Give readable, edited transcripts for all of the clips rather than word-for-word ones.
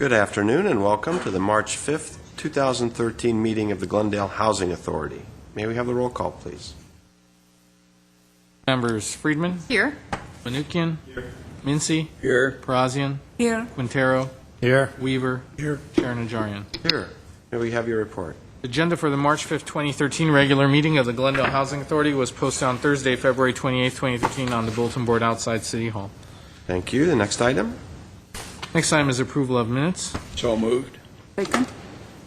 Good afternoon and welcome to the March 5th, 2013 meeting of the Glendale Housing Authority. May we have the roll call, please? Members Friedman. Here. Manukian. Here. Mincy. Here. Parazian. Here. Quintero. Here. Weaver. Here. Chair Najarian. Here. May we have your report? Agenda for the March 5th, 2013 regular meeting of the Glendale Housing Authority was posted on Thursday, February 28th, 2013 on the bulletin board outside City Hall. Thank you. The next item? Next item is approval of minutes. So moved. Second.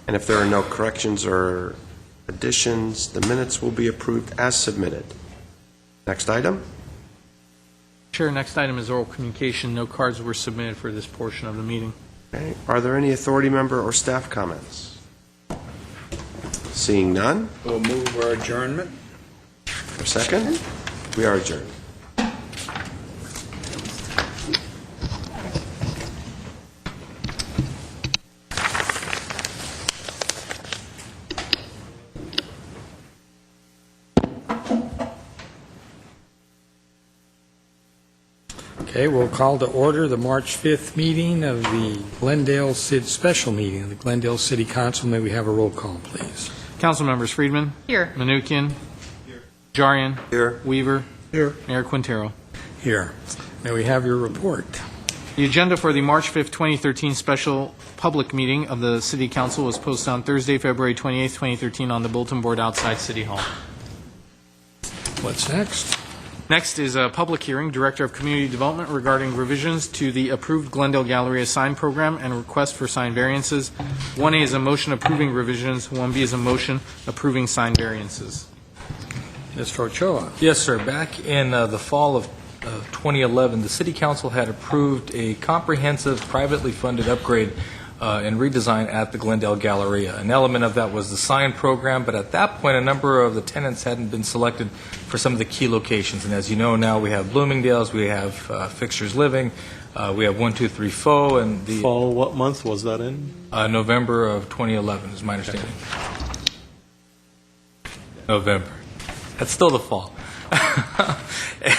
And if there are no corrections or additions, the minutes will be approved as submitted. Next item? Chair, next item is oral communication. No cards were submitted for this portion of the meeting. Okay. Are there any authority member or staff comments? Seeing none? We'll move our adjournment. For second? We are adjourned. Okay, we'll call to order the March 5th meeting of the Glendale City, special meeting of the Glendale City Council. May we have a roll call, please? Council members Friedman. Here. Manukian. Here. Najarian. Here. Weaver. Here. Mayor Quintero. Here. May we have your report? The agenda for the March 5th, 2013 special public meeting of the City Council was posted on Thursday, February 28th, 2013 on the bulletin board outside City Hall. What's next? Next is a public hearing, Director of Community Development, regarding revisions to the approved Glendale Galleria sign program and request for sign variances. 1A is a motion approving revisions. 1B is a motion approving sign variances. Mr. Ochoa. Yes, sir. Back in the fall of 2011, the City Council had approved a comprehensive, privately funded upgrade and redesign at the Glendale Galleria. An element of that was the sign program, but at that point, a number of the tenants hadn't been selected for some of the key locations. And as you know, now we have Bloomingdale's, we have Fixtures Living, we have 123 Faux, and the Fall, what month was that in? November of 2011 is my understanding. November. That's still the fall.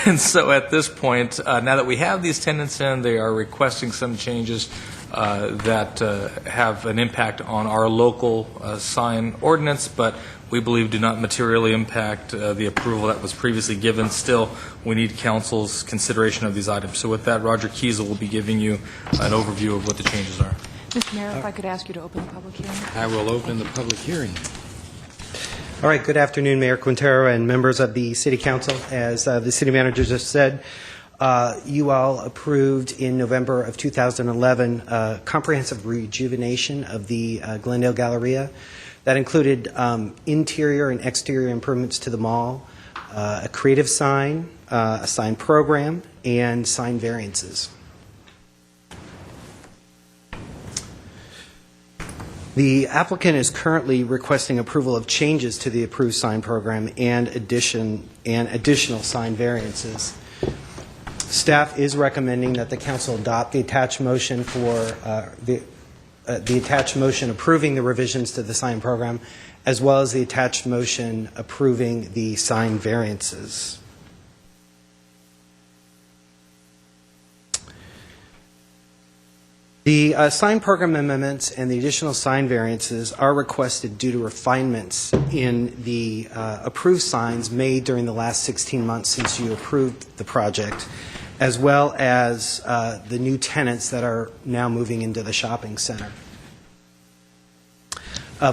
And so at this point, now that we have these tenants in, they are requesting some changes that have an impact on our local sign ordinance, but we believe do not materially impact the approval that was previously given. Still, we need council's consideration of these items. So with that, Roger Kiesel will be giving you an overview of what the changes are. Mr. Mayor, if I could ask you to open the public hearing. I will open the public hearing. All right, good afternoon, Mayor Quintero and members of the City Council. As the City Manager just said, you all approved in November of 2011 a comprehensive rejuvenation of the Glendale Galleria. That included interior and exterior improvements to the mall, a creative sign, a sign program, and sign variances. The applicant is currently requesting approval of changes to the approved sign program and additional sign variances. Staff is recommending that the council adopt the attached motion for the attached motion approving the revisions to the sign program, as well as the attached motion approving the sign variances. The sign program amendments and the additional sign variances are requested due to refinements in the approved signs made during the last 16 months since you approved the project, as well as the new tenants that are now moving into the shopping center.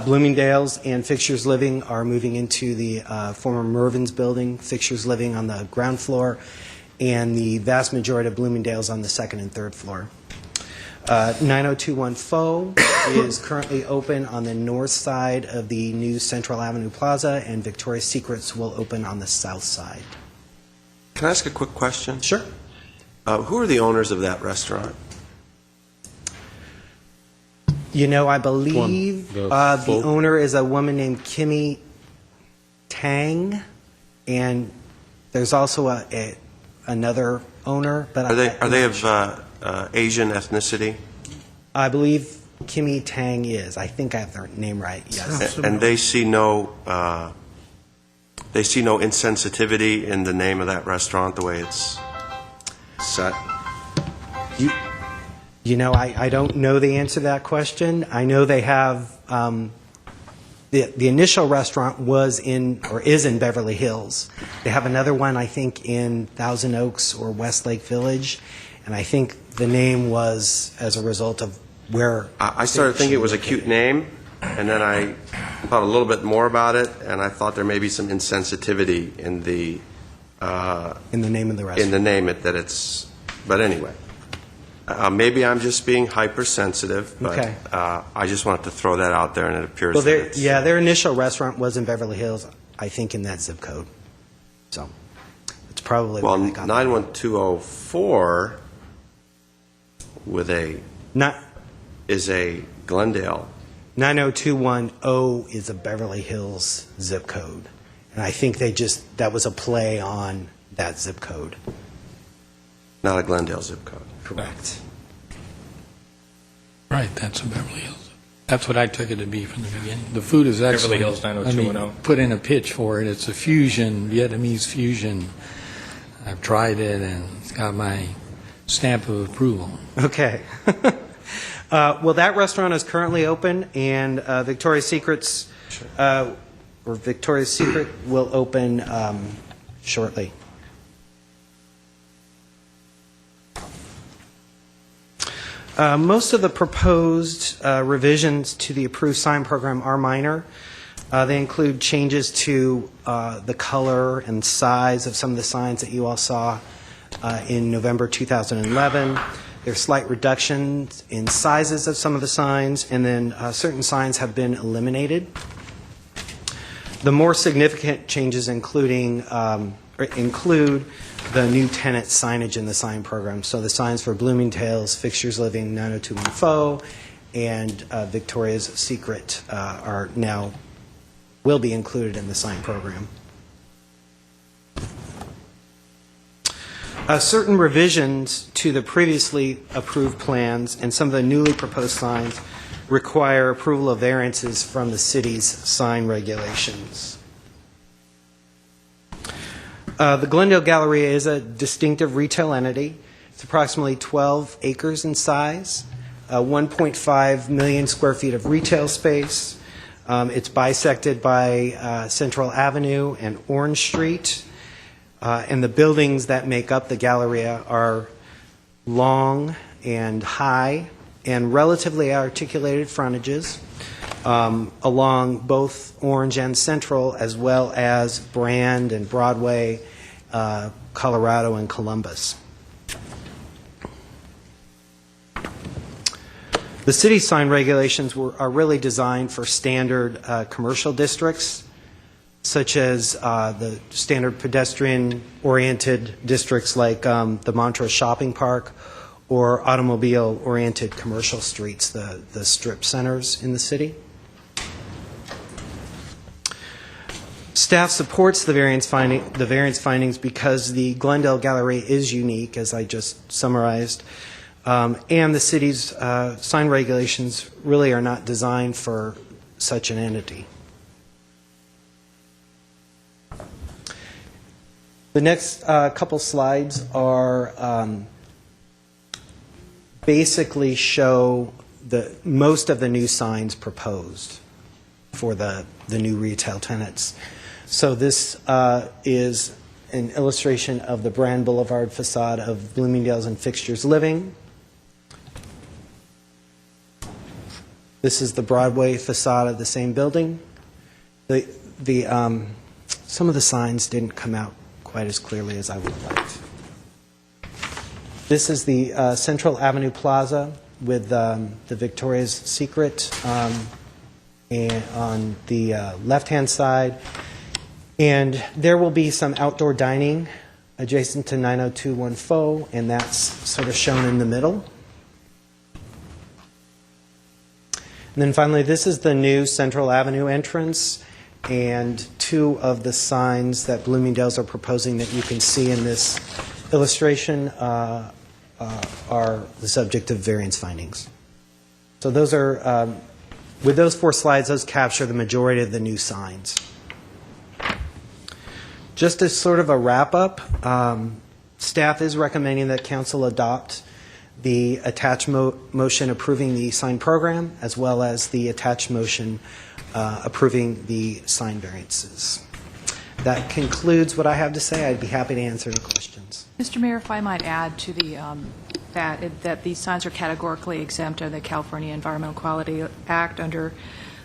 Bloomingdale's and Fixtures Living are moving into the former Mervyn's building, Fixtures Living on the ground floor, and the vast majority of Bloomingdale's on the second and third floor. 9021 Faux is currently open on the north side of the new Central Avenue Plaza, and Victoria's Secrets will open on the south side. Can I ask a quick question? Sure. Who are the owners of that restaurant? You know, I believe the the owner is a woman named Kimmy Tang, and there's also another owner. But Are they of Asian ethnicity? I believe Kimmy Tang is. I think I have their name right. Yes. And they see no insensitivity in the name of that restaurant, the way it's set? You know, I don't know the answer to that question. I know they have, the initial restaurant was in, or is in Beverly Hills. They have another one, I think, in Thousand Oaks or Westlake Village, and I think the name was as a result of where... I started thinking it was a cute name, and then I thought a little bit more about it, and I thought there may be some insensitivity in the... In the name of the restaurant. in the name that it's, but anyway. Maybe I'm just being hypersensitive, but Okay. I just wanted to throw that out there, and it appears Well, that it's... their initial restaurant was in Beverly Hills, I think in that zip code. So it's probably Well, where they got that. 91204 with a, Not is a Glendale. 90210 is a Beverly Hills zip code. And I think that was a play on that zip code. Not a Glendale zip code. Correct. Right, that's in Beverly Hills. That's what I took it to be from the beginning. The food is excellent. Hills, 90210. Put in a pitch for it. It's a fusion, Vietnamese fusion. I've tried it, and it's got my stamp of approval. Okay. Well, that restaurant is currently open, and Victoria's Secret will open shortly. Most of the proposed revisions to the approved sign program are minor. They include changes to the color and size of some of the signs that you all saw in November 2011. There are slight reductions in sizes of some of the signs, and then certain signs have been eliminated. The more significant changes include the new tenant signage in the sign program. So the signs for Bloomingdale's, Fixtures Living, 90210, and Victoria's Secret will be included in the sign program. Certain revisions to the previously approved plans and some of the newly proposed signs require approval of variances from the city's sign regulations. The Glendale Galleria is a distinctive retail entity. It's approximately 12 acres in size, 1.5 million square feet of retail space. It's bisected by Central Avenue and Orange Street. And the buildings that make up the Galleria are long and high and relatively articulated frontages along both Orange and Central, as well as Brand and Broadway, Colorado and Columbus. The city sign regulations are really designed for standard commercial districts, such as the standard pedestrian-oriented districts like the Montrose Shopping Park, or automobile-oriented commercial streets, the strip centers in the city. Staff supports the variance findings because the Glendale Gallery is unique, as I just summarized, and the city's sign regulations really are not designed for such an entity. The next couple slides are basically show most of the new signs proposed for the new retail tenants. So this is an illustration of the Brand Boulevard facade of Bloomingdale's and Fixtures Living. This is the Broadway facade of the same building. Some of the signs didn't come out quite as clearly as I would have liked. This is the Central Avenue Plaza with the Victoria's Secret and on the left-hand side. And there will be some outdoor dining adjacent to 90210, and that's sort of shown in the middle. And then finally, this is the new Central Avenue entrance, and two of the signs that Bloomingdale's are proposing that you can see in this illustration are the subject of variance findings. So those are, with those four slides, those capture the majority of the new signs. Just as sort of a wrap-up, staff is recommending that council adopt the attached motion approving the sign program, as well as the attached motion approving the sign variances. That concludes what I have to say. I'd be happy to answer any questions. Mr. Mayor, if I might add to the, that these signs are categorically exempt under the California Environmental Quality Act under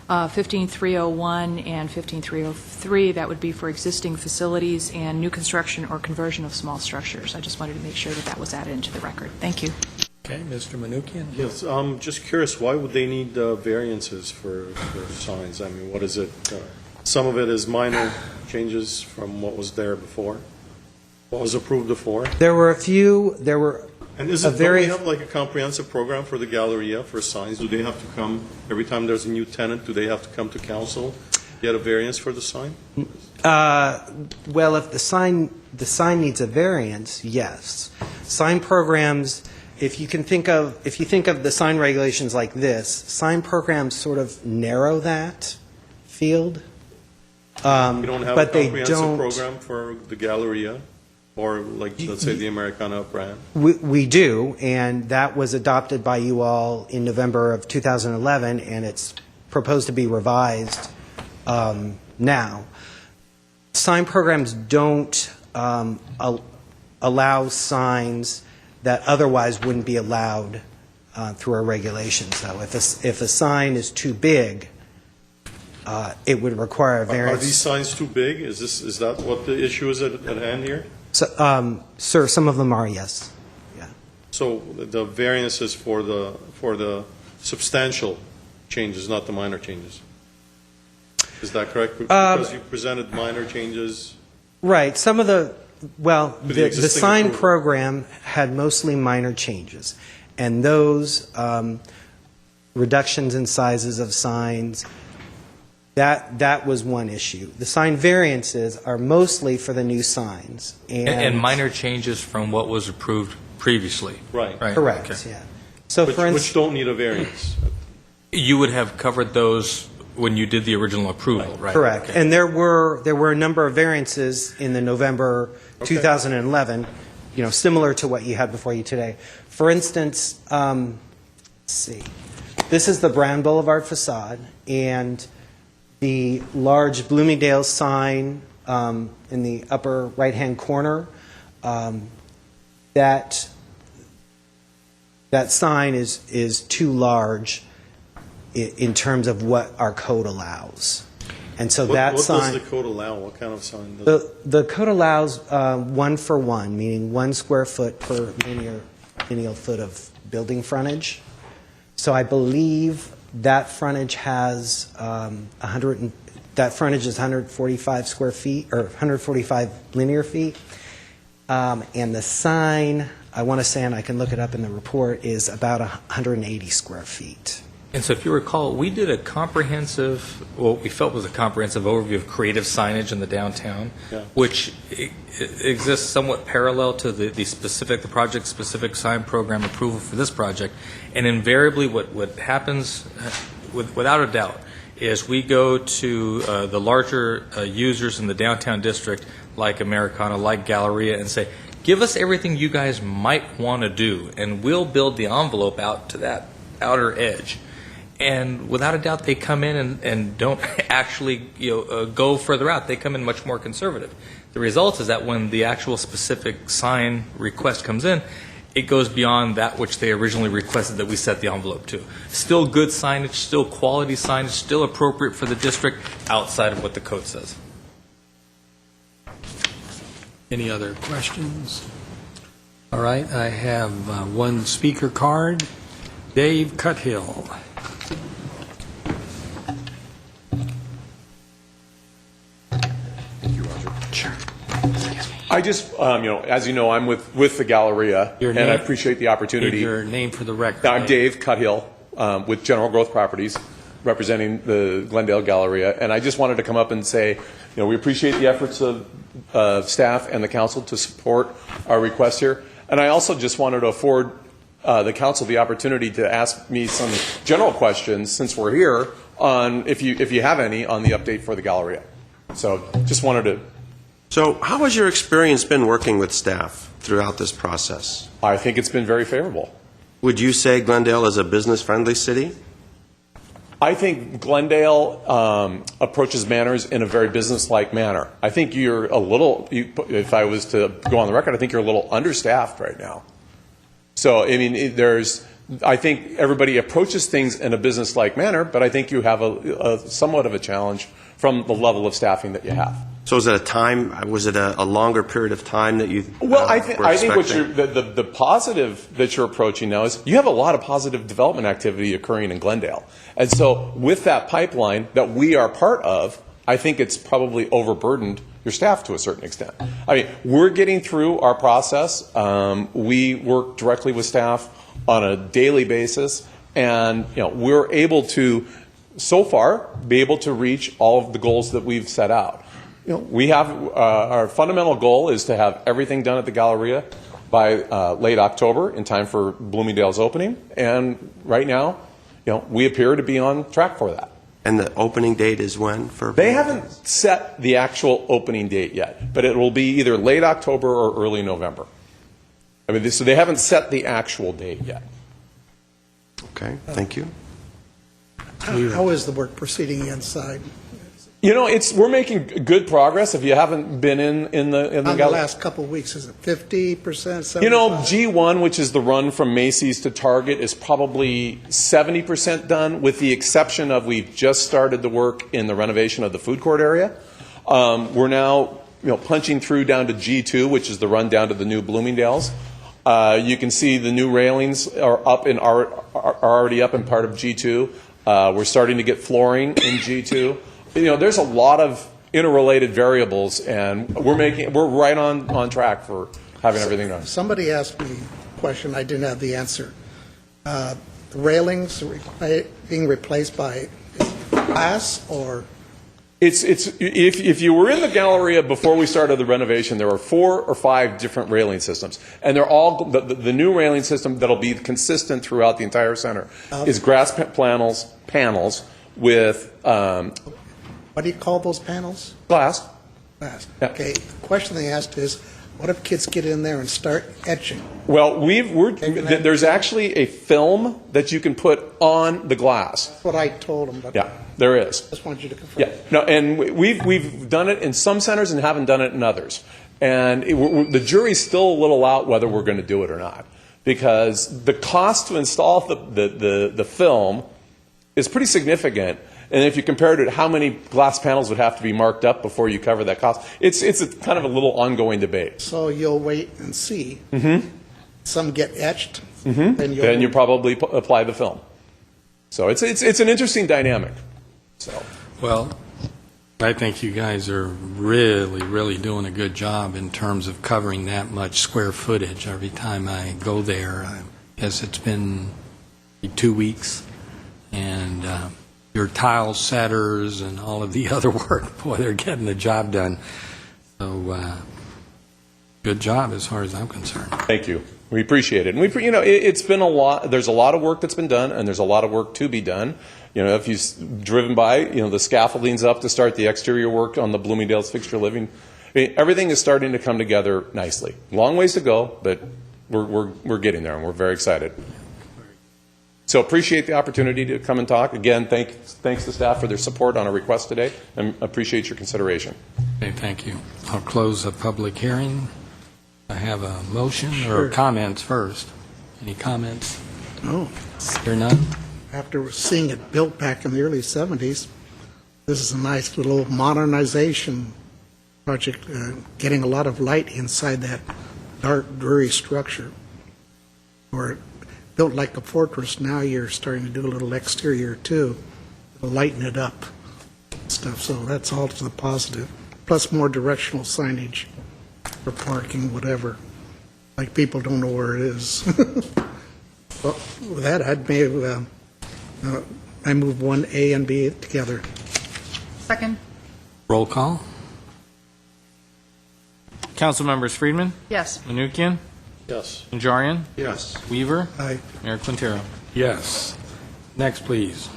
15301 and 15303. That would be for existing facilities and new construction or conversion of small structures. I just wanted to make sure that that was added into the record. Thank you. Okay, Mr. Manukian? Yes, I'm just curious, why would they need variances for signs? I mean, what is it? Some of it is minor changes from what was there before, what was approved before. There were a few, there were And is a it, don't very... we have like a comprehensive program for the Galleria for signs? Do they have to come, every time there's a new tenant, do they have to come to council, get a variance for the sign? Well, if the sign needs a variance, yes. Sign programs, if you think of the sign regulations like this, sign programs sort of narrow that field. You don't have a But they comprehensive don't- program for the Galleria, or like, let's say, the Americana brand? We do, and that was adopted by you all in November of 2011, and it's proposed to be revised now. Sign programs don't allow signs that otherwise wouldn't be allowed through our regulations. So if a sign is too big, it would require a variance. Are these signs too big? Is that what the issue is at hand here? So, sir, some of them are, yes. Yeah. So the variance is for the substantial changes, not the minor changes. Is that correct? Because you presented minor changes. Right. Some of the, well, the the existing sign approval. program had mostly minor changes. And those reductions in sizes of signs, that was one issue. The sign variances are mostly for the new signs. And minor changes from what was approved previously. Right. Correct, Okay. yeah. So for Which instance, don't need a variance. You would have covered those when you did the original approval, right? correct. Okay. And there were a number of variances in the November 2011, similar to what you had before you today. For instance, let's see. This is the Brown Boulevard facade, and the large Bloomingdale sign in the upper right-hand corner, that sign is too large in terms of what our code allows. And so that What sign... does the code allow? What kind of sign does it? The code allows 1 for 1, meaning 1 square foot per linear foot of building frontage. So I believe that frontage has that frontage is 145 square feet, or 145 linear feet. And the sign, I want to say, and I can look it up in the report, is about 180 square feet. And so if you recall, we did a comprehensive, what we felt was a comprehensive overview of creative signage in the downtown, Yeah. which exists somewhat parallel to the project-specific sign program approval for this project. And invariably, what happens, without a doubt, is we go to the larger users in the downtown district, like Americana, like Galleria, and say, give us everything you guys might want to do, and we'll build the envelope out to that outer edge. And without a doubt, they come in and don't actually go further out. They come in much more conservative. The result is that when the actual specific sign request comes in, it goes beyond that which they originally requested that we set the envelope to. Still good signage, still quality signage, still appropriate for the district outside of what the code says. Any other questions? All right, I have one speaker card. Dave Cuthill. I just, as you know, I'm with the Galleria, Your and I name? appreciate the opportunity. Your name for the record. I'm Dave Cuthill with General Growth Properties, representing the Glendale Galleria, and I just wanted to come up and say, we appreciate the efforts of staff and the council to support our request here, and I also just wanted to afford the council the opportunity to ask me some general questions, since we're here, on if you have any, on the update for the Galleria. So just wanted to. So how has your experience been working with staff throughout this process? I think it's been very favorable. Would you say Glendale is a business-friendly city? I think Glendale approaches matters in a very business-like manner. I think you're a little, if I was to go on the record, I think you're a little understaffed right now. So, I mean, I think everybody approaches things in a business-like manner, but I think you have a somewhat of a challenge from the level of staffing that you have. So is it was it a longer period of time that you Well, I were think what expecting? the positive that you're approaching now is you have a lot of positive development activity occurring in Glendale. And so with that pipeline that we are part of, I think it's probably overburdened your staff to a certain extent. I mean, we're getting through our process. We work directly with staff on a daily basis, and we're able to, so far, be able to reach all of the goals that we've set out. We have our fundamental goal is to have everything done at the Galleria by late October in time for Bloomingdale's opening, and right now, we appear to be on track for that. And the opening date is when? They haven't set the actual opening date yet, but it will be either late October or early November. I mean, so they haven't set the actual date yet. Okay, thank you. How is the work proceeding inside? We're making good progress. If you haven't been in the On the last couple of weeks, is it 50%, 75%? G1, which is the run from Macy's to Target, is probably 70% done, with the exception of we've just started the work in the renovation of the food court area. We're now punching through down to G2, which is the run down to the new Bloomingdale's. You can see the new railings are already up in part of G2. We're starting to get flooring in G2. There's a lot of interrelated variables, and we're right on track for having everything done. Somebody asked me a question, I didn't have the answer. The railings being replaced by glass, or? If you were in the Galleria before we started the renovation, there were 4 or 5 different railing systems, and they're all the new railing system that'll be consistent throughout the entire center is grass panels with. What do you call those panels? Glass. Glass. Yeah. Okay. The question they asked is, what if kids get in there and start etching? Well, there's actually a film that you can put on the glass. That's what I told them. But Yeah, there is. I just wanted you to confirm. Yeah, no, and we've done it in some centers and haven't done it in others. And the jury's still a little out whether we're going to do it or not, because the cost to install the film is pretty significant. And if you compare it to how many glass panels would have to be marked up before you cover that cost, it's a kind of a little ongoing debate. So you'll wait and see. Some get etched, Then you probably apply the film. So it's an interesting dynamic. So. Well, I think you guys are really, really doing a good job in terms of covering that much square footage. Every time I go there, I guess it's been 2 weeks, and your tile setters and all of the other work, boy, they're getting the job done. So good job as far as I'm concerned. Thank you. We appreciate it. And it's been a lot. There's a lot of work that's been done, and there's a lot of work to be done. If you've driven by, the scaffolding's up to start the exterior work on the Bloomingdale's fixture living. Everything is starting to come together nicely. Long ways to go, but we're getting there, and we're very excited. So appreciate the opportunity to come and talk. Again, thanks to staff for their support on a request today, and appreciate your consideration. Okay, thank you. I'll close the public hearing. I have a motion or comments first. Any comments? No. Hear none? After seeing it built back in the early 70s, this is a nice little modernization project, getting a lot of light inside that dark, dreary structure. Or built like a fortress, now you're starting to do a little exterior too, to lighten it up and stuff. So that's all to the positive. Plus more directional signage for parking, whatever. Like people don't know where it is. Well, with that, I move 1A and B together. Second? Roll call? Council members Friedman, Yes. Menuchyan, Yes. Najarian, Yes. Weaver, Aye. Mayor Quintero. Yes. Next, please.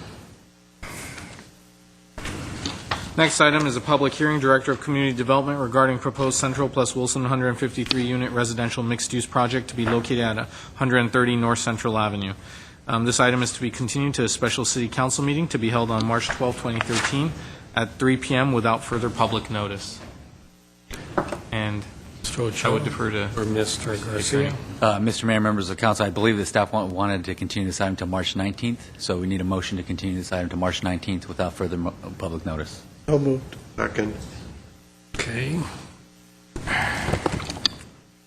Next item is a public hearing, Director of Community Development regarding proposed Central plus Wilson 153-unit residential mixed-use project to be located at 130 North Central Avenue. This item is to be continued to a special City Council meeting to be held on March 12, 2013, at 3 p.m. without further public notice. And I would defer to Or Mr. Garcia? Mr. Mayor, members of council, I believe the staff wanted to continue this item to March 19th, so we need a motion to continue this item to March 19th without further public notice. So moved. Second. Okay.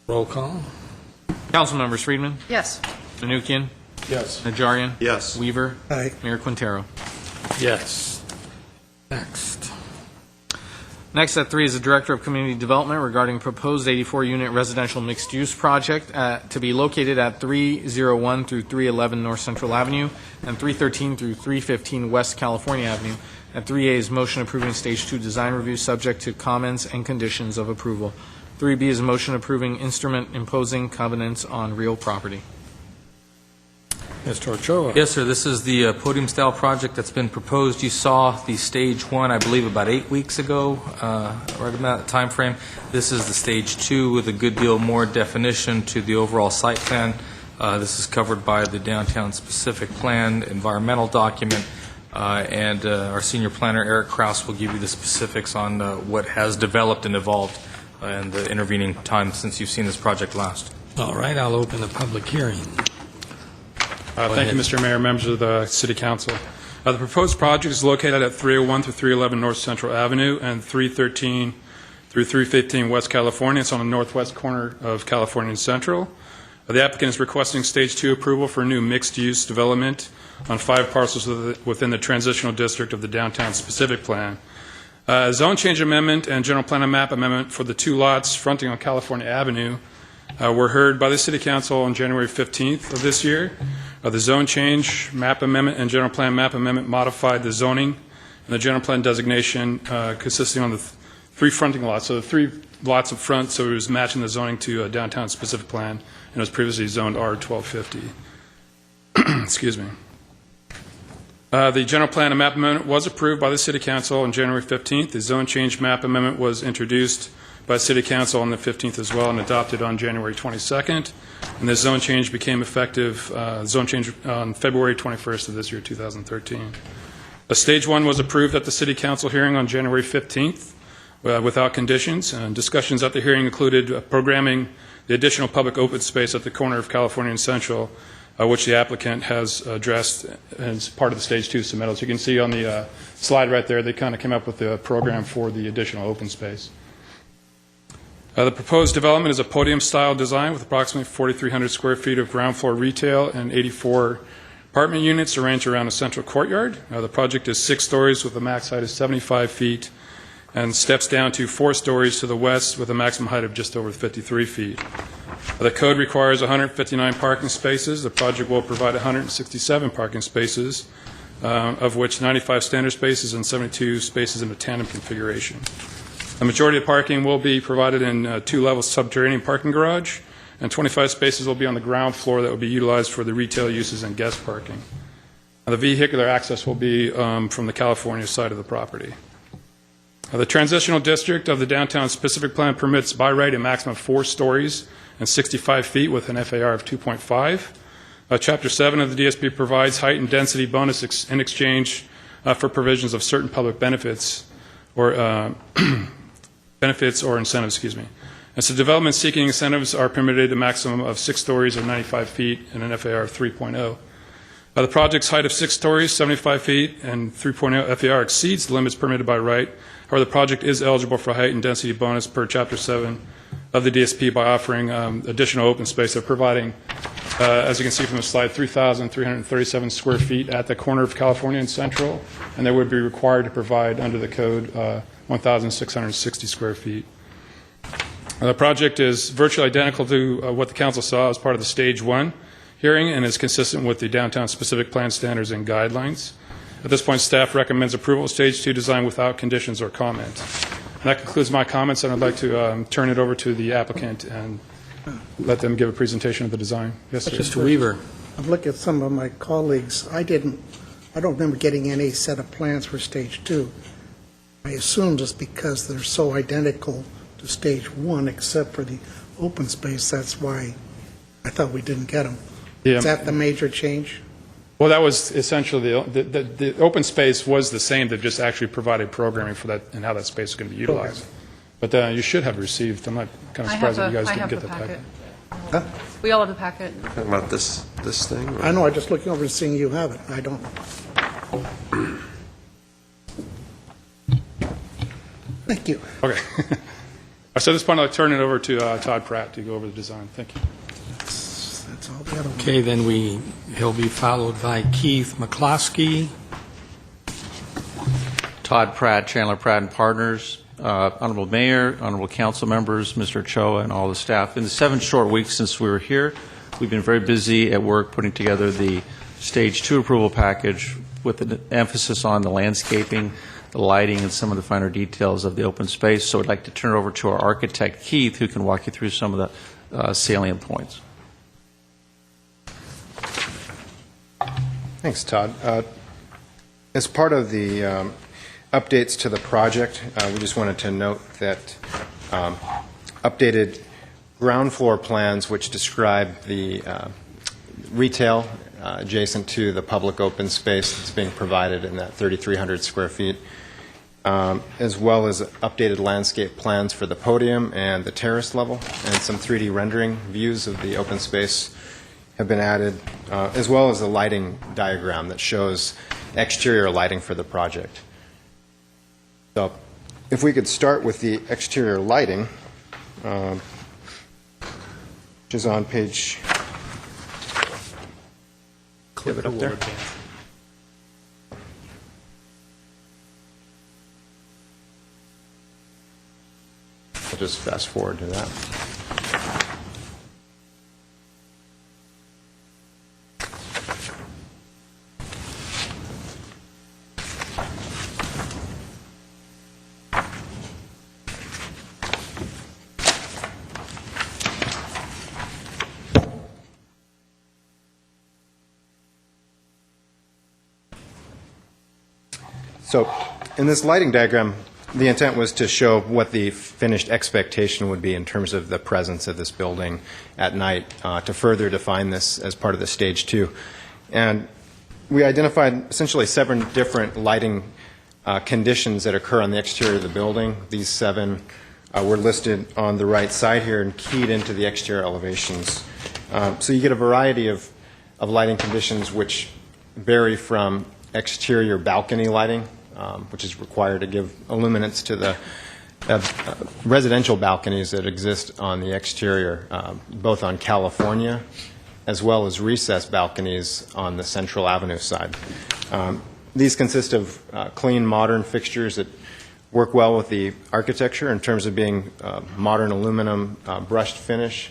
Roll call? Council members: Friedman, Yes. Menuchyan, Yes. Najarian, Yes. Weaver, Aye. Mayor Quintero. Yes. Next. Next at 3 is the Director of Community Development regarding proposed 84-unit residential mixed-use project to be located at 301 through 311 North Central Avenue and 313 through 315 West California Avenue. And 3A is motion approving Stage 2 design review subject to comments and conditions of approval. 3B is a motion approving instrument imposing covenants on real property. Mr. Ochoa? Yes, sir. This is the podium-style project that's been proposed. You saw the Stage 1, I believe, about 8 weeks ago, right about that time frame. This is the Stage 2 with a good deal more definition to the overall site plan. This is covered by the Downtown Specific Plan environmental document, and our senior planner, Eric Kraus, will give you the specifics on what has developed and evolved in the intervening time since you've seen this project last. All right, I'll open the public hearing. Thank you, Mr. Mayor, members of the City Council. The proposed project is located at 301 through 311 North Central Avenue and 313 through 315 West California. It's on the northwest corner of California and Central. The applicant is requesting Stage 2 approval for a new mixed-use development on 5 parcels within the transitional district of the Downtown Specific Plan. Zone change amendment and general plan and map amendment for the 2 lots fronting on California Avenue were heard by the City Council on January 15th of this year. The zone change, map amendment, and general plan map amendment modified the zoning and the general plan designation consisting on the 3 fronting lots. So the 3 lots up front, so it was matching the zoning to a downtown specific plan, and it was previously zoned R1250. Excuse me. The general plan and map amendment was approved by the City Council on January 15th. The zone change map amendment was introduced by City Council on the 15th as well and adopted on January 22nd. And this zone change became effective, zone change on February 21st of this year, 2013. Stage 1 was approved at the City Council hearing on January 15th without conditions. Discussions at the hearing included programming the additional public open space at the corner of California and Central, which the applicant has addressed as part of the Stage 2 submittals. You can see on the slide right there, they kind of came up with the program for the additional open space. The proposed development is a podium-style design with approximately 4,300 square feet of ground floor retail and 84 apartment units arranged around a central courtyard. The project is 6 stories with a max height of 75 feet and steps down to 4 stories to the west with a maximum height of just over 53 feet. The code requires 159 parking spaces. The project will provide 167 parking spaces, of which 95 standard spaces and 72 spaces in a tandem configuration. The majority of parking will be provided in 2-level subterranean parking garage, and 25 spaces will be on the ground floor that will be utilized for the retail uses and guest parking. The vehicular access will be from the California side of the property. The transitional district of the Downtown Specific Plan permits by right a maximum of 4 stories and 65 feet with an FAR of 2.5. Chapter 7 of the DSP provides height and density bonus in exchange for provisions of certain public benefits or incentives, And so development seeking incentives are permitted a maximum of 6 stories or 95 feet and an FAR of 3.0. The project's height of 6 stories, 75 feet, and 3.0 FAR exceeds the limits permitted by right. However, the project is eligible for height and density bonus per Chapter 7 of the DSP by offering additional open space. They're providing, as you can see from the slide, 3,337 square feet at the corner of California and Central, and they would be required to provide under the code 1,660 square feet. The project is virtually identical to what the council saw as part of the Stage 1 hearing and is consistent with the Downtown Specific Plan standards and guidelines. At this point, staff recommends approval of Stage 2 design without conditions or comment. And that concludes my comments, and I'd like to turn it over to the applicant and let them give a presentation of the design. Yes, sir. Mr. Weaver. I've looked at some of my colleagues. I don't remember getting any set of plans for Stage 2. I assume just because they're so identical to Stage 1, except for the open space, that's why I thought we didn't get them. Yeah. Is that the major change? Well, that was essentially, the open space was the same, they just actually provided programming for that and how that space is going to be utilized. But you should have received, I'm not kind of surprised that you guys didn't get the packet. Huh? We all have the packet. Talking about this thing? or- I know, I'm just looking over and seeing you have it. I don't. Thank you. Okay. So at this point, I'll turn it over to Todd Pratt to go over the design. Thank you. That's all the other one. Okay, then he'll be followed by Keith McCloskey. Todd Pratt, Chandler Pratt and Partners, Honorable Mayor, Honorable Council members, Mr. Ochoa, and all the staff. In the 7 short weeks since we were here, we've been very busy at work putting together the Stage 2 approval package with an emphasis on the landscaping, the lighting, and some of the finer details of the open space. So I'd like to turn it over to our architect, Keith, who can walk you through some of the salient points. Thanks, Todd. As part of the updates to the project, we just wanted to note that updated ground floor plans which describe the retail adjacent to the public open space that's being provided in that 3,300 square feet, as well as updated landscape plans for the podium and the terrace level, and some 3D rendering views of the open space have been added, as well as a lighting diagram that shows exterior lighting for the project. So if we could start with the exterior lighting, which is on page... Clip it up there. I'll just fast forward to that. So in this lighting diagram, the intent was to show what the finished expectation would be in terms of the presence of this building at night, to further define this as part of the Stage 2. And we identified essentially 7 different lighting conditions that occur on the exterior of the building. These 7 were listed on the right side here and keyed into the exterior elevations. So you get a variety of lighting conditions which vary from exterior balcony lighting, which is required to give illuminance to the residential balconies that exist on the exterior, both on California as well as recessed balconies on the Central Avenue side. These consist of clean, modern fixtures that work well with the architecture in terms of being modern aluminum brushed finish.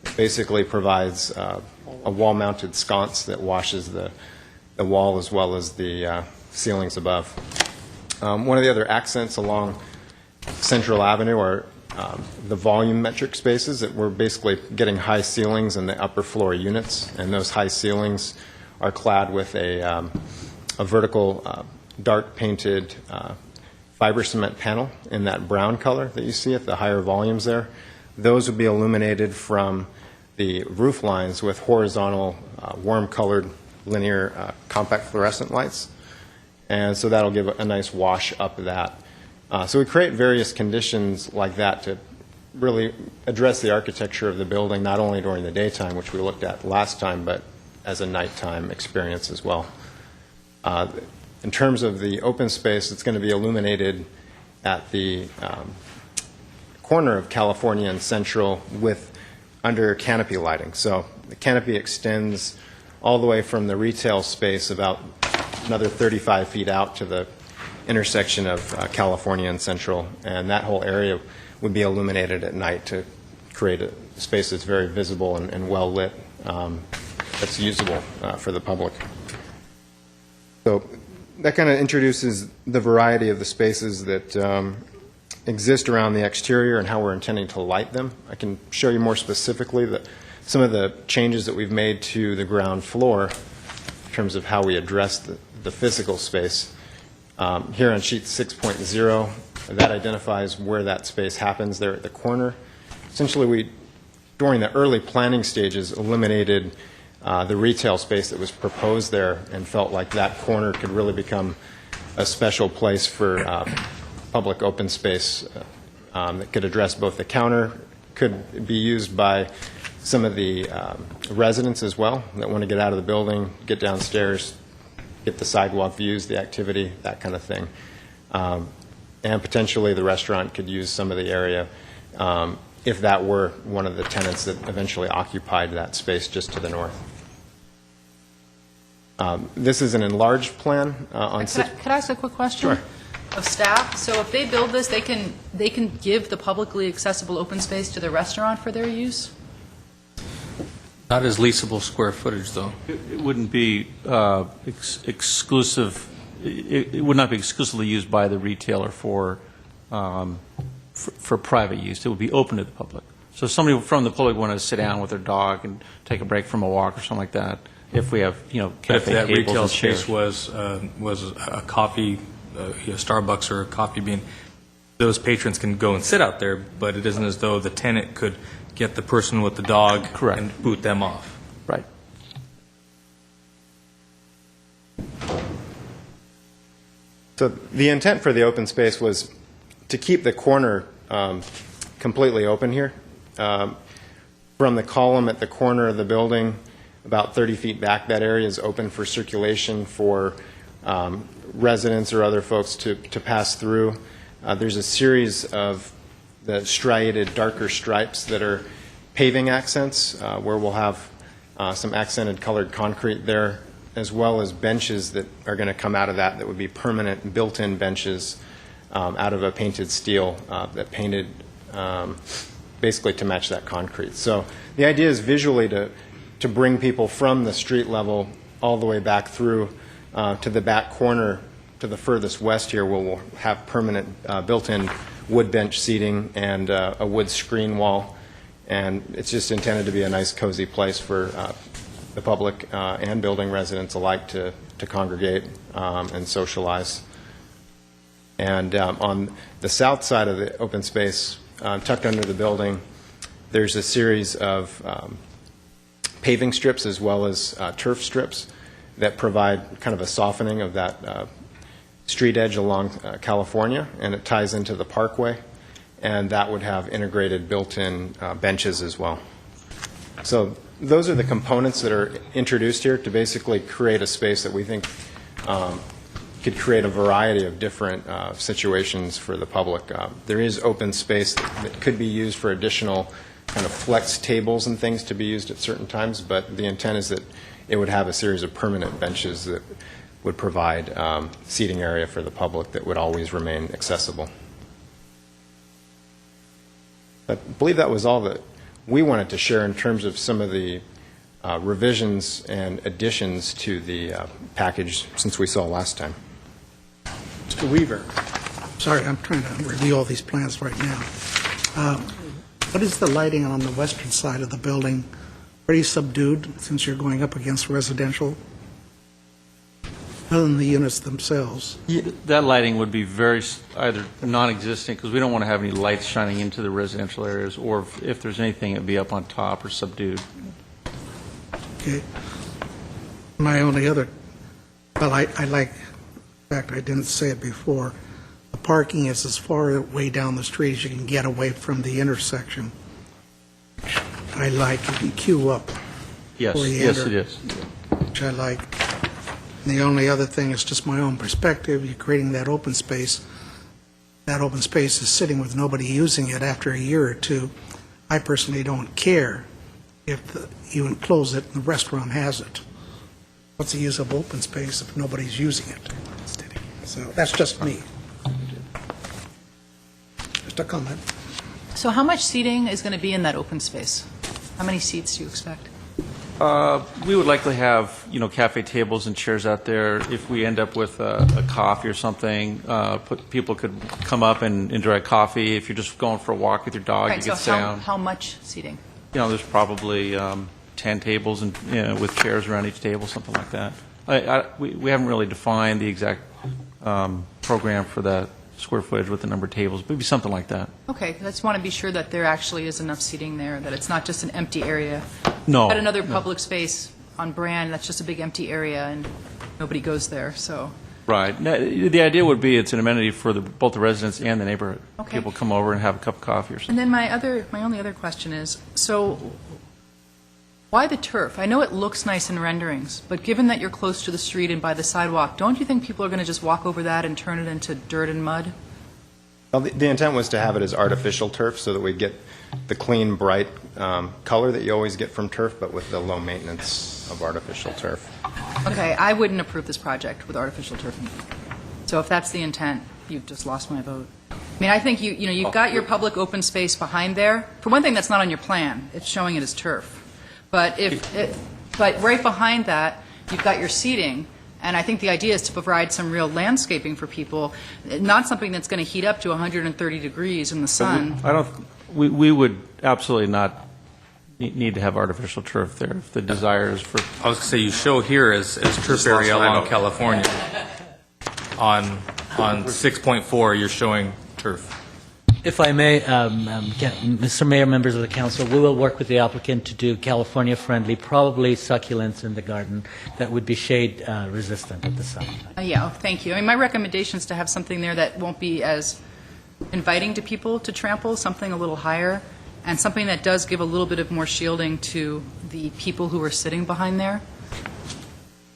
It basically provides a wall-mounted sconce that washes the wall as well as the ceilings above. One of the other accents along Central Avenue are the volumetric spaces that we're basically getting high ceilings in the upper floor units, and those high ceilings are clad with a vertical dark painted fiber cement panel in that brown color that you see at the higher volumes there. Those would be illuminated from the roof lines with horizontal warm colored linear compact fluorescent lights. And so that'll give a nice wash up that. So we create various conditions like that to really address the architecture of the building, not only during the daytime, which we looked at last time, but as a nighttime experience as well. In terms of the open space, it's going to be illuminated at the corner of California and Central with under canopy lighting. So the canopy extends all the way from the retail space about another 35 feet out to the intersection of California and Central, and that whole area would be illuminated at night to create a space that's very visible and well lit, that's usable for the public. So that kind of introduces the variety of the spaces that exist around the exterior and how we're intending to light them. I can show you more specifically some of the changes that we've made to the ground floor in terms of how we address the physical space. Here on sheet 6.0, that identifies where that space happens there at the corner. Essentially, we, during the early planning stages, eliminated the retail space that was proposed there and felt like that corner could really become a special place for public open space that could address both the counter, could be used by some of the residents as well that want to get out of the building, get downstairs, get the sidewalk views, the activity, that kind of thing. And potentially the restaurant could use some of the area if that were one of the tenants that eventually occupied that space just to the north. This is an enlarged plan on... Could I ask a quick question? Sure. Of staff? So if they build this, they can give the publicly accessible open space to the restaurant for their use? Not as leasable square footage, though. It wouldn't be exclusive, it would not be exclusively used by the retailer for private use. It would be open to the public. So if somebody from the public wanted to sit down with their dog and take a break from a walk or something like that, if we have, But if cafe that tables retail and space chairs. was a coffee, Starbucks or a Coffee Bean, those patrons can go and sit out there, but it isn't as though the tenant could get the person with the dog Correct. and boot them off. Right. So the intent for the open space was to keep the corner completely open here. From the column at the corner of the building, about 30 feet back, that area is open for circulation for residents or other folks to pass through. There's a series of the striated darker stripes that are paving accents, where we'll have some accented colored concrete there, as well as benches that are going to come out of that would be permanent built-in benches out of a painted steel that painted basically to match that concrete. So the idea is visually to bring people from the street level all the way back through to the back corner to the furthest west here, where we'll have permanent built-in wood bench seating and a wood screen wall. And it's just intended to be a nice, cozy place for the public and building residents alike to congregate and socialize. And on the south side of the open space, tucked under the building, there's a series of paving strips as well as turf strips that provide kind of a softening of that street edge along California, and it ties into the parkway, and that would have integrated built-in benches as well. So those are the components that are introduced here to basically create a space that we think could create a variety of different situations for the public. There is open space that could be used for additional kind of flex tables and things to be used at certain times, but the intent is that it would have a series of permanent benches that would provide seating area for the public that would always remain accessible. I believe that was all that we wanted to share in terms of some of the revisions and additions to the package since we saw last time. Mr. Weaver. Sorry, I'm trying to review all these plans right now. What is the lighting on the western side of the building? Pretty subdued since you're going up against residential, other than the units themselves. That lighting would be either non-existent, because we don't want to have any lights shining into the residential areas, or if there's anything, it would be up on top or subdued. Okay. My only other, well, I like, in fact, I didn't say it before, the parking is as far away down the street as you can get away from the intersection. I like, you can queue up. Yes, before you yes, enter, it is. which I like. And the only other thing is just my own perspective. You're creating that open space. That open space is sitting with nobody using it after a year or two. I personally don't care if you enclose it and the restaurant has it. What's the use of open space if nobody's using it? So that's just me. Just a comment. So how much seating is going to be in that open space? How many seats do you expect? We would likely have, cafe tables and chairs out there. If we end up with a coffee or something, people could come up and enjoy coffee. If you're just going for a walk with your dog, Right, you so could sit down. how much seating? There's probably 10 tables and with chairs around each table, something like that. We haven't really defined the exact program for that square footage with the number of tables, maybe something like that. Okay, I just want to be sure that there actually is enough seating there, that it's not just an empty area. No. At another public space on Brand, that's just a big empty area, and nobody goes there, so. Right. Now, the idea would be it's an amenity for both the residents and the neighborhood. Okay. People come over and have a cup of coffee or something. And then my only other question is, so why the turf? I know it looks nice in renderings, but given that you're close to the street and by the sidewalk, don't you think people are going to just walk over that and turn it into dirt and mud? Well, the intent was to have it as artificial turf so that we get the clean, bright color that you always get from turf, but with the low maintenance of artificial turf. Okay, I wouldn't approve this project with artificial turf. So if that's the intent, you've just lost my vote. I mean, I think you've got your public open space behind there. For one thing, that's not on your plan. It's showing it as turf. But but right behind that, you've got your seating. And I think the idea is to provide some real landscaping for people, not something that's going to heat up to 130 degrees in the sun. We would absolutely not need to have artificial turf there if the desire is for. I was going to say, you show here as turf area along California. On 6.4, you're showing turf. If I may, Mr. Mayor, members of the council, we will work with the applicant to do California-friendly, probably succulents in the garden that would be shade-resistant at the sun. Yeah, thank you. I mean, my recommendation is to have something there that won't be as inviting to people to trample, something a little higher, and something that does give a little bit of more shielding to the people who are sitting behind there,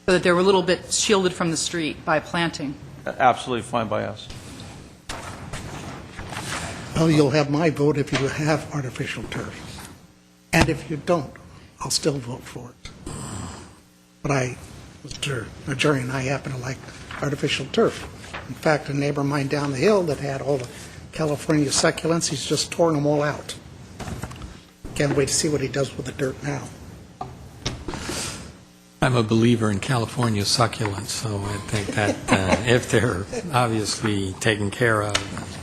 so that they're a little bit shielded from the street by planting. Absolutely fine by us. Well, you'll have my vote if you have artificial turf. And if you don't, I'll still vote for it. But Mr. Najarian and I happen to like artificial turf. In fact, a neighbor of mine down the hill that had all the California succulents, he's just torn them all out. Can't wait to see what he does with the dirt now. I'm a believer in California succulents, so I think that if they're obviously taken care of.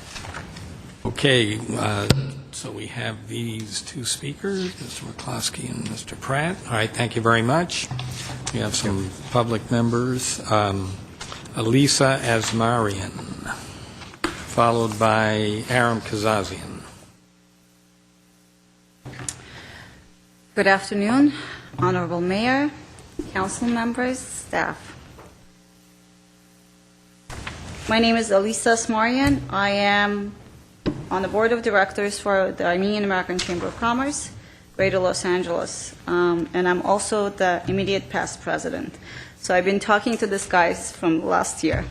Okay, so we have these two speakers, Mr. McCloskey and Mr. Pratt. All right, thank you very much. We have some public members. Elisa Asmarian, followed by Aram Kazazian. Good afternoon, Honorable Mayor, council members, staff. My name is Elisa Asmarian. I am on the board of directors for the Armenian American Chamber of Commerce, Greater Los Angeles, and I'm also the immediate past president. So I've been talking to these guys from last year.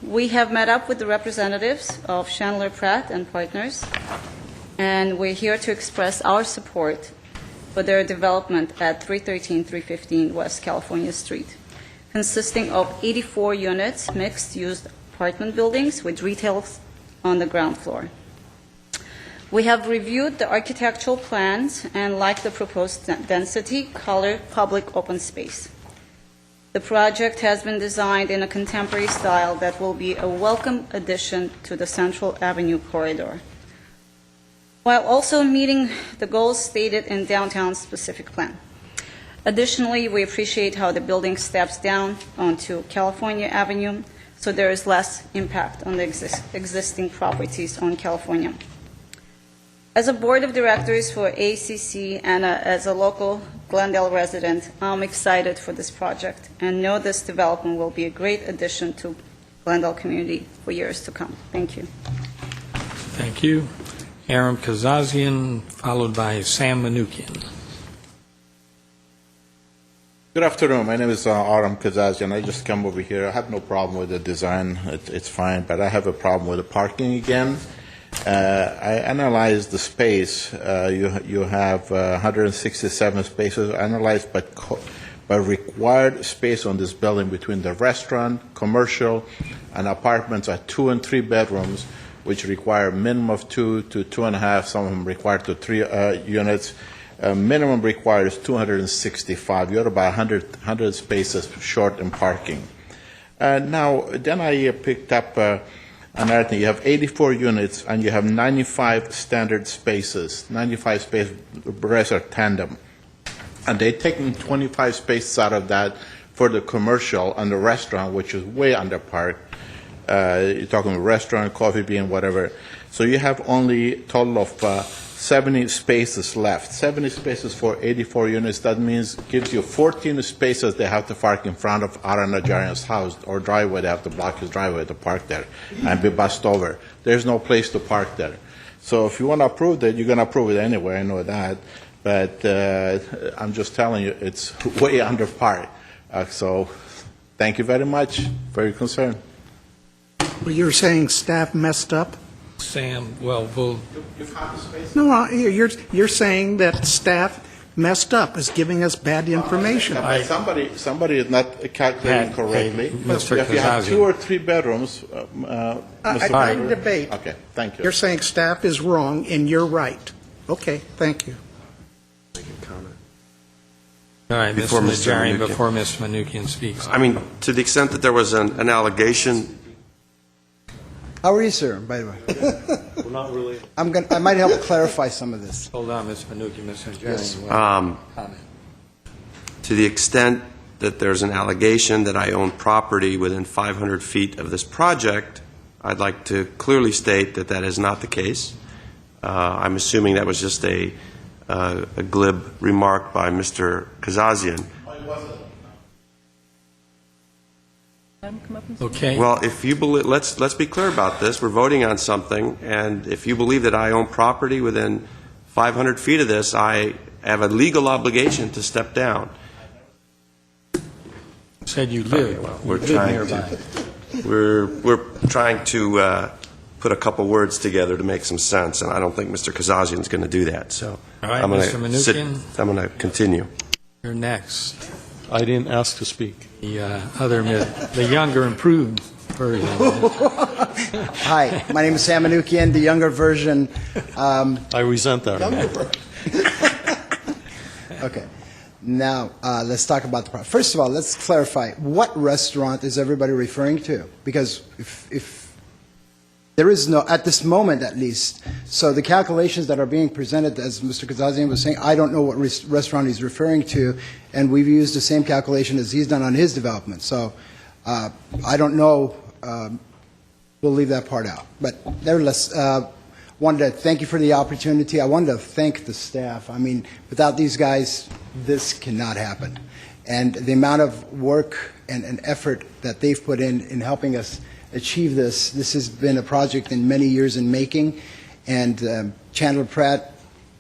We have met up with the representatives of Chandler Pratt and Partners, and we're here to express our support for their development at 315 West California Street, consisting of 84 units, mixed-use apartment buildings with retail on the ground floor. We have reviewed the architectural plans and like the proposed density, color, public open space. The project has been designed in a contemporary style that will be a welcome addition to the Central Avenue corridor, while also meeting the goals stated in downtown's specific plan. Additionally, we appreciate how the building steps down onto California Avenue, so there is less impact on the existing properties on California. As a board of directors for ACC and as a local Glendale resident, I'm excited for this project and know this development will be a great addition to Glendale community for years to come. Thank you. Thank you. Aram Kazazian, followed by Sam Manukian. Good afternoon. My name is Aram Kazazian. I just come over here. I have no problem with the design. It's fine, but I have a problem with the parking again. I analyzed the space. You have 167 spaces analyzed, but required space on this building between the restaurant, commercial, and apartments are 2 and 3 bedrooms, which require minimum of 2 to 2.5. Some of them require to 3 units. Minimum required is 265. You're about 100 spaces short in parking. Now, then I picked up another thing. You have 84 units, and you have 95 standard spaces. 95 spaces, the rest are tandem. And they're taking 25 spaces out of that for the commercial and the restaurant, which is way underparked. you're talking restaurant, coffee bean, whatever. So you have only a total of 70 spaces left. 70 spaces for 84 units, that means gives you 14 spaces they have to park in front of Ara Najarian's house or driveway. They have to block his driveway to park there and be bussed over. There's no place to park there. So if you want to approve that, you're going to approve it anyway, I know that. But I'm just telling you, it's way under par. So thank you very much for your concern. Well, you're saying staff messed up? Sam, well, we'll No, you're saying that staff messed up, is giving us bad information. Somebody is not calculating correctly. Mr. If you have Kazazian. 2 or 3 bedrooms, I didn't debate. Okay, thank you. You're saying staff is wrong, and you're right. Okay, thank you. All right, Before Mr. Mr. Najarian, Manukian. before Mr. Manukian speaks. I mean, to the extent that there was an allegation, How are you, sir, by the way? We're not really. I might help clarify some of this. Hold on, Mr. Manukian, Mr. Najarian. Yes. you want to comment? to the extent that there's an allegation that I own property within 500 feet of this project, I'd like to clearly state that that is not the case. I'm assuming that was just a glib remark by Mr. Kazazian. Okay. Well, if you believe, let's be clear about this. We're voting on something, and if you believe that I own property within 500 feet of this, I have a legal obligation to step down. Said you live. We're You live trying nearby. We're trying to put a couple words together to make some sense, and I don't think Mr. Kazazian is going to do that. So All right, I'm going Mr. Manukian. I'm going to continue. You're next. I didn't ask to speak. The younger, improved version. Hi, my name is Sam Manukian, the younger version. I resent that. Okay. Now, let's talk about the project. First of all, let's clarify, what restaurant is everybody referring to? Because if there is no, at this moment at least, so the calculations that are being presented, as Mr. Kazazian was saying, I don't know what restaurant he's referring to, and we've used the same calculation as he's done on his development. So I don't know, we'll leave that part out. But nevertheless, wanted to thank you for the opportunity. I wanted to thank the staff. I mean, without these guys, this cannot happen. And the amount of work and effort that they've put in helping us achieve this has been a project in many years in making. And Chandler Pratt,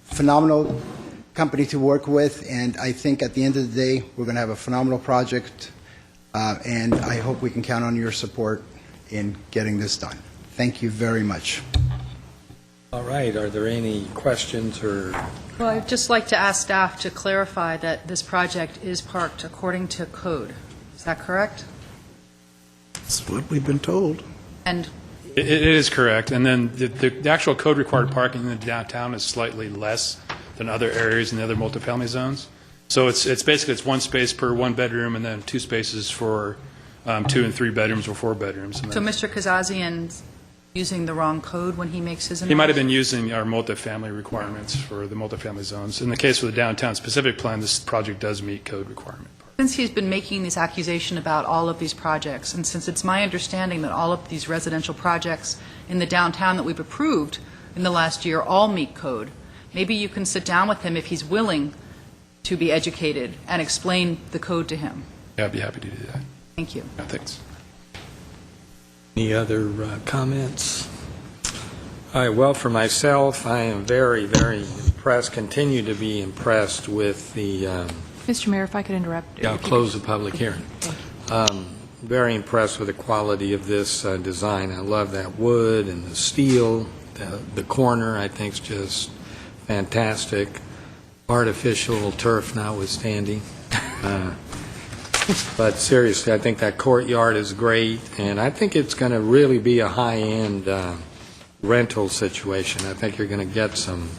phenomenal company to work with. And I think at the end of the day, we're going to have a phenomenal project. And I hope we can count on your support in getting this done. Thank you very much. All right, are there any questions or? Well, I'd just like to ask staff to clarify that this project is parked according to code. Is that correct? That's what we've been told. And It is correct. And then the actual code required parking in the downtown is slightly less than other areas in the other multifamily zones. So it's basically it's one space per one bedroom and then 2 spaces for 2 and 3 bedrooms or 4 bedrooms. And so then Mr. Kazazian's using the wrong code when he makes his he might have analysis? been using our multifamily requirements for the multifamily zones. In the case of the downtown specific plan, this project does meet code requirement. Since he's been making this accusation about all of these projects, and since it's my understanding that all of these residential projects in the downtown that we've approved in the last year all meet code, maybe you can sit down with him if he's willing to be educated and explain the code to him. Yeah, I'd be happy to do that. Thank you. Yeah, thanks. Any other comments? All right, well, for myself, I am very, very impressed, continue to be impressed with the, Mr. Mayor, if I could interrupt. I'll close the public hearing. Thank you. Very impressed with the quality of this design. I love that wood and the steel. The corner, I think, is just fantastic. Artificial turf notwithstanding. But seriously, I think that courtyard is great, and I think it's going to really be a high-end rental situation. I think you're going to get some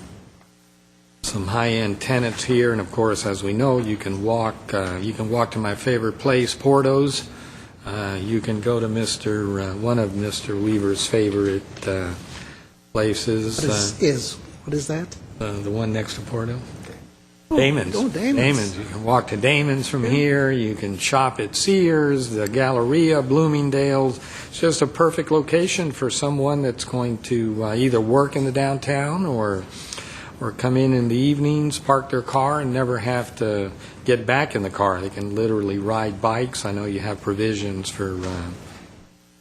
high-end tenants here, and of course, as we know, you can walk to my favorite place, Porto's. You can go to one of Mr. Weaver's favorite places. What is that? The one next to Porto. Damon's. Oh, Damon's. You can walk to Damon's from here. You can shop at Sears, the Galleria, Bloomingdale's. It's just a perfect location for someone that's going to either work in the downtown or come in the evenings, park their car, and never have to get back in the car. They can literally ride bikes. I know you have provisions for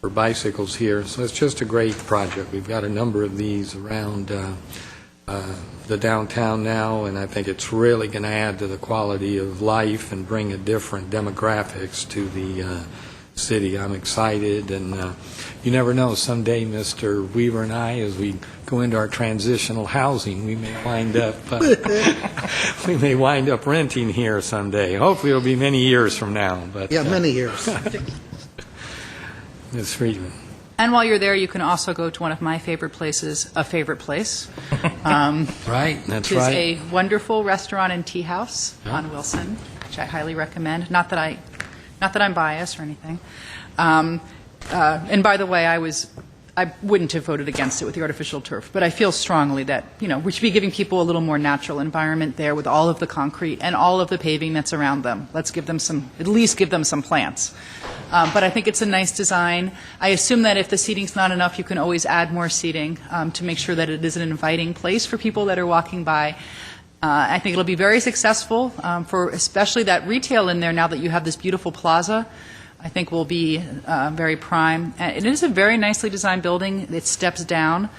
bicycles here, so it's just a great project. We've got a number of these around the downtown now, and I think it's really going to add to the quality of life and bring a different demographics to the city. I'm excited, and you never know, someday, Mr. Weaver and I, as we go into our transitional housing, we may wind up renting here someday. Hopefully it'll be many years from now. But Yeah, many years. Ms. Friedman. And while you're there, you can also go to one of my favorite places, a favorite place. Right, that's which is right. a wonderful restaurant and tea house Yeah. on Wilson, which I highly recommend. Not that I'm biased or anything. And by the way, I wouldn't have voted against it with the artificial turf, but I feel strongly that, we should be giving people a little more natural environment there with all of the concrete and all of the paving that's around them. Let's give them at least give them some plants. But I think it's a nice design. I assume that if the seating's not enough, you can always add more seating to make sure that it is an inviting place for people that are walking by. I think it'll be very successful for especially that retail in there now that you have this beautiful plaza. I think will be very prime. And it is a very nicely designed building. It steps down.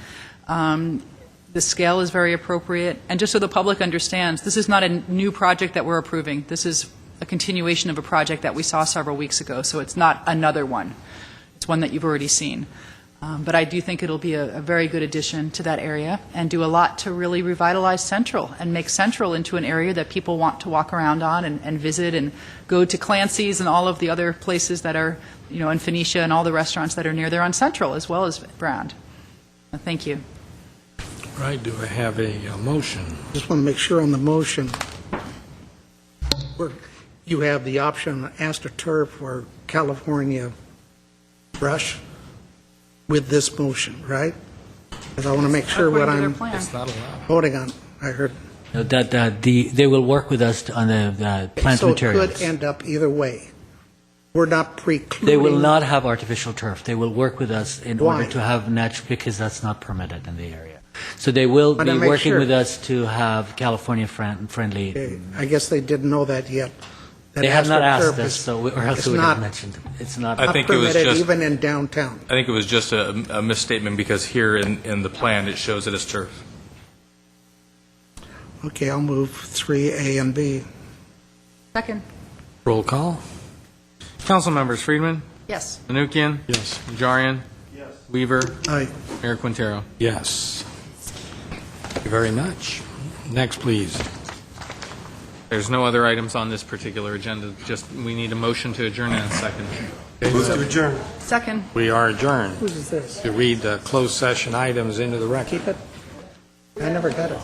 The scale is very appropriate. And just so the public understands, this is not a new project that we're approving. This is a continuation of a project that we saw several weeks ago, so it's not another one. It's one that you've already seen. But I do think it'll be a very good addition to that area and do a lot to really revitalize Central and make Central into an area that people want to walk around on and visit and go to Clancy's and all of the other places that are, in Phoenicia and all the restaurants that are near there on Central as well as Brand. Thank you. Right, do I have a motion? Just want to make sure on the motion, you have the option AstroTurf or California brush with this motion, right? Because I want to make sure what I'm It's not allowed. voting on. I heard. They will work with us on the plant materials. So it could end up either way. We're not precluding. They will not have artificial turf. They will work with us in Why? order to have natural, because that's not permitted in the area. So they will But be I make working sure. with us to have California friendly. Okay, I guess they didn't know that yet. that They have not AstroTurf asked us, or else it's we would have not- mentioned it. It's not. I think it was permitted just- even in downtown. I think it was just a misstatement because here in the plan, it shows it as turf. Okay, I'll move 3A and B. Second. Roll call? Council members: Friedman, Yes. Menuchyan, Yes. Najarian, Weaver, Aye. Mayor Quintero. Yes. Thank you very much. Next, please. There's no other items on this particular agenda. Just we need a motion to adjourn in a second. Move to adjourn. Second. We are adjourned. Whose is this? To read the closed session items into the record. Keep it? I never got it.